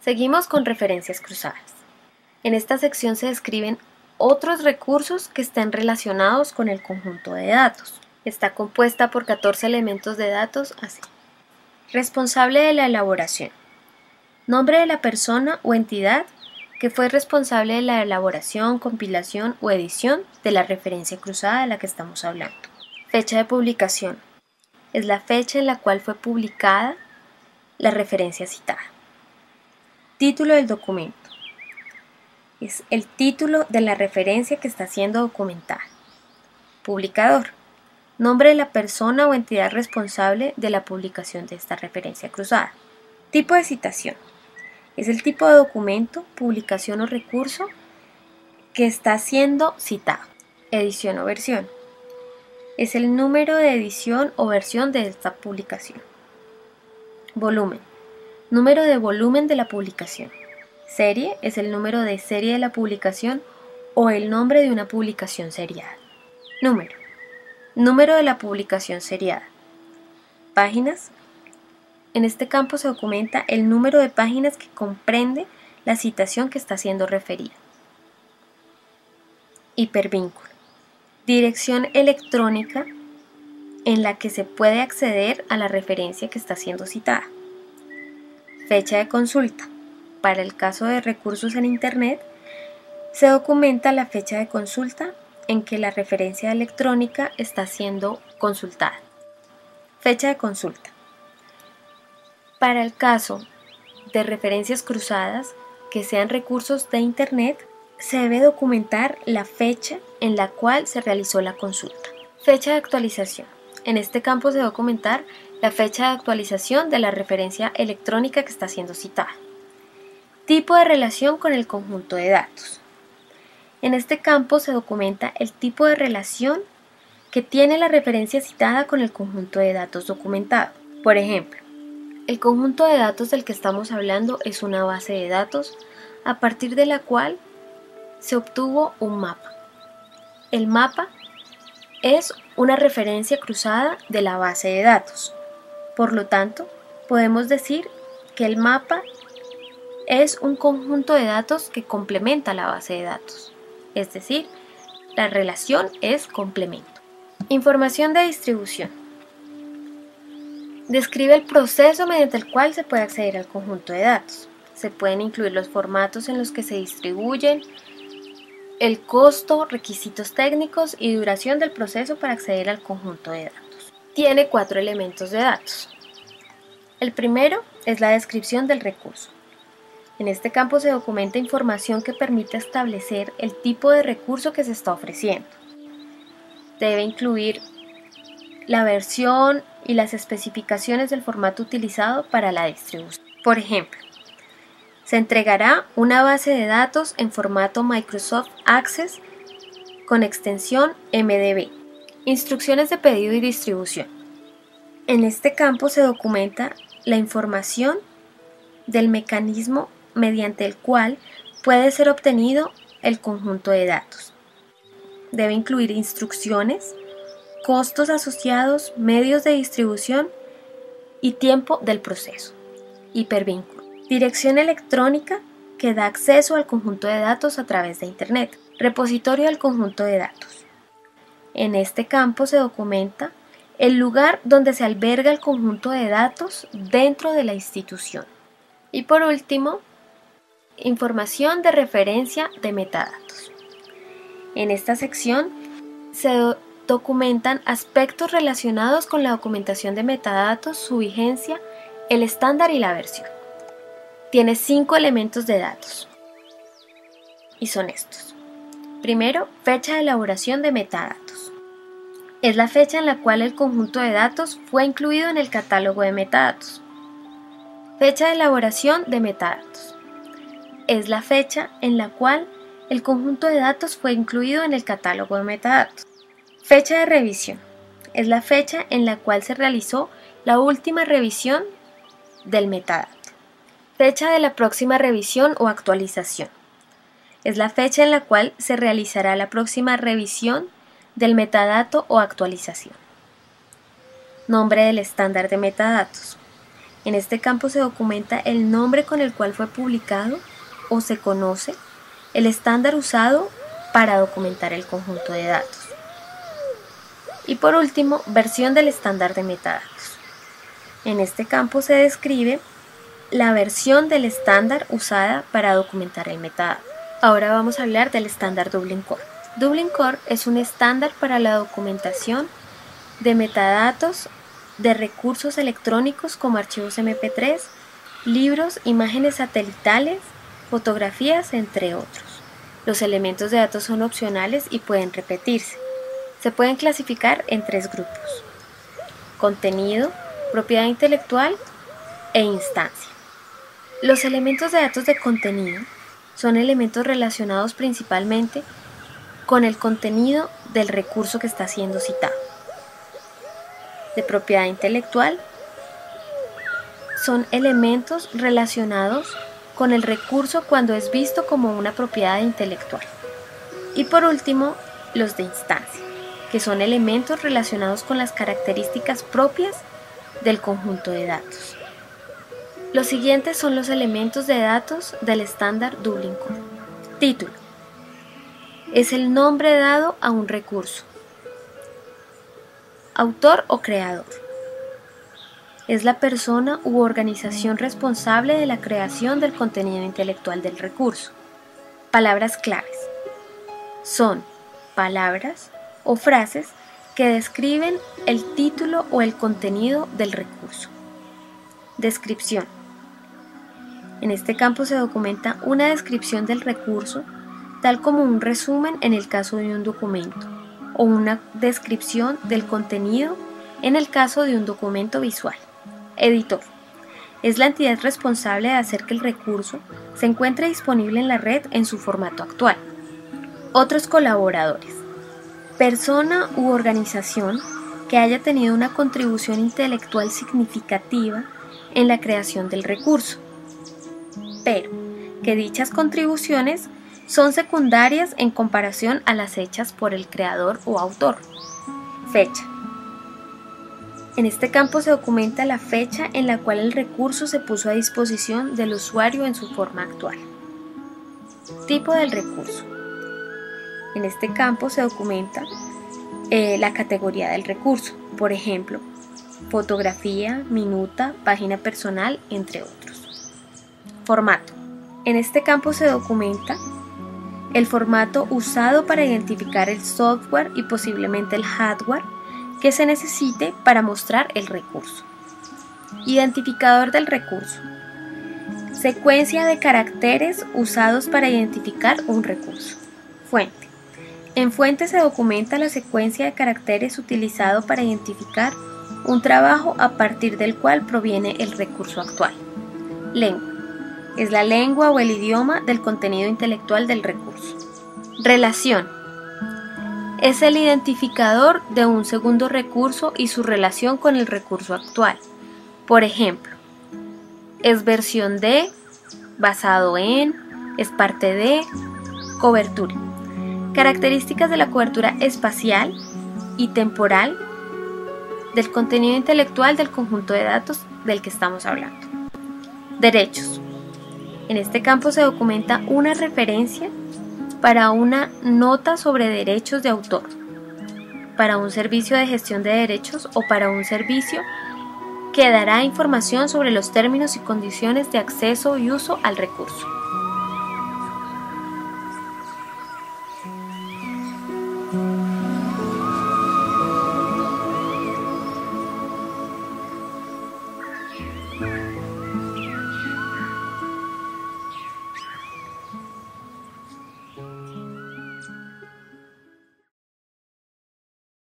Seguimos con referencias cruzadas. En esta sección se describen otros recursos que estén relacionados con el conjunto de datos. Está compuesta por 14 elementos de datos así. Responsable de la elaboración. Nombre de la persona o entidad que fue responsable de la elaboración, compilación o edición de la referencia cruzada de la que estamos hablando. Fecha de publicación. Es la fecha en la cual fue publicada la referencia citada. Título del documento. Es el título de la referencia que está siendo documentada. Publicador. Nombre de la persona o entidad responsable de la publicación de esta referencia cruzada. Tipo de citación. Es el tipo de documento, publicación o recurso que está siendo citado. Edición o versión. Es el número de edición o versión de esta publicación. Volumen. Número de volumen de la publicación. Serie es el número de serie de la publicación o el nombre de una publicación seriada. Número. Número de la publicación seriada. Páginas. En este campo se documenta el número de páginas que comprende la citación que está siendo referida. Hipervínculo. Dirección electrónica en la que se puede acceder a la referencia que está siendo citada. Fecha de consulta. Para el caso de recursos en Internet, se documenta la fecha de consulta en que la referencia electrónica está siendo consultada. Fecha de consulta. Para el caso de referencias cruzadas que sean recursos de Internet, se debe documentar la fecha en la cual se realizó la consulta. Fecha de actualización. En este campo se debe documentar la fecha de actualización de la referencia electrónica que está siendo citada. Tipo de relación con el conjunto de datos. En este campo se documenta el tipo de relación que tiene la referencia citada con el conjunto de datos documentado. Por ejemplo, el conjunto de datos del que estamos hablando es una base de datos a partir de la cual se obtuvo un mapa. El mapa es una referencia cruzada de la base de datos. Por lo tanto, podemos decir que el mapa es un conjunto de datos que complementa la base de datos. Es decir, la relación es complemento. Información de distribución. Describe el proceso mediante el cual se puede acceder al conjunto de datos. Se pueden incluir los formatos en los que se distribuyen, el costo, requisitos técnicos y duración del proceso para acceder al conjunto de datos. Tiene 4 elementos de datos. El primero es la descripción del recurso. En este campo se documenta información que permite establecer el tipo de recurso que se está ofreciendo. Debe incluir la versión y las especificaciones del formato utilizado para la distribución. Por ejemplo, se entregará una base de datos en formato Microsoft Access con extensión MDB. Instrucciones de pedido y distribución. En este campo se documenta la información del mecanismo mediante el cual puede ser obtenido el conjunto de datos. Debe incluir instrucciones, costos asociados, medios de distribución y tiempo del proceso. Hipervínculo. Dirección electrónica que da acceso al conjunto de datos a través de Internet. Repositorio del conjunto de datos. En este campo se documenta el lugar donde se alberga el conjunto de datos dentro de la institución. Y por último, información de referencia de metadatos. En esta sección se documentan aspectos relacionados con la documentación de metadatos, su vigencia, el estándar y la versión. Tiene 5 elementos de datos y son estos. Primero, fecha de elaboración de metadatos. Es la fecha en la cual el conjunto de datos fue incluido en el catálogo de metadatos. Fecha de elaboración de metadatos. Es la fecha en la cual el conjunto de datos fue incluido en el catálogo de metadatos. Fecha de revisión. Es la fecha en la cual se realizó la última revisión del metadato. Fecha de la próxima revisión o actualización. Es la fecha en la cual se realizará la próxima revisión del metadato o actualización. Nombre del estándar de metadatos. En este campo se documenta el nombre con el cual fue publicado o se conoce el estándar usado para documentar el conjunto de datos. Y por último, versión del estándar de metadatos. En este campo se describe la versión del estándar usada para documentar el metadato. Ahora vamos a hablar del estándar Dublin Core. Dublin Core es un estándar para la documentación de metadatos de recursos electrónicos como archivos MP3, libros, imágenes satelitales, fotografías, entre otros. Los elementos de datos son opcionales y pueden repetirse. Se pueden clasificar en 3 grupos: contenido, propiedad intelectual e instancia. Los elementos de datos de contenido son elementos relacionados principalmente con el contenido del recurso que está siendo citado. De propiedad intelectual son elementos relacionados con el recurso cuando es visto como una propiedad intelectual. Y por último, los de instancia, que son elementos relacionados con las características propias del conjunto de datos. Los siguientes son los elementos de datos del estándar Dublin Core. Título: es el nombre dado a un recurso. Autor o creador: es la persona u organización responsable de la creación del contenido intelectual del recurso. Palabras claves: son palabras o frases que describen el título o el contenido del recurso. Descripción: en este campo se documenta una descripción del recurso, tal como un resumen en el caso de un documento, o una descripción del contenido en el caso de un documento visual. Editor: es la entidad responsable de hacer que el recurso se encuentre disponible en la red en su formato actual. Otros colaboradores: persona u organización que haya tenido una contribución intelectual significativa en la creación del recurso, pero que dichas contribuciones son secundarias en comparación a las hechas por el creador o autor. Fecha: en este campo se documenta la fecha en la cual el recurso se puso a disposición del usuario en su forma actual. Tipo del recurso: en este campo se documenta la categoría del recurso, por ejemplo, fotografía, minuta, página personal, entre otros. Formato: en este campo se documenta el formato usado para identificar el software y posiblemente el hardware que se necesite para mostrar el recurso. Identificador del recurso: secuencia de caracteres usados para identificar un recurso. Fuente: en fuente se documenta la secuencia de caracteres utilizado para identificar un trabajo a partir del cual proviene el recurso actual. Lengua: es la lengua o el idioma del contenido intelectual del recurso. Relación: es el identificador de un segundo recurso y su relación con el recurso actual. Por ejemplo, es versión de, basado en, es parte de. Cobertura: características de la cobertura espacial y temporal del contenido intelectual del conjunto de datos del que estamos hablando. Derechos: en este campo se documenta una referencia para una nota sobre derechos de autor, para un servicio de gestión de derechos o para un servicio que dará información sobre los términos y condiciones de acceso y uso al recurso.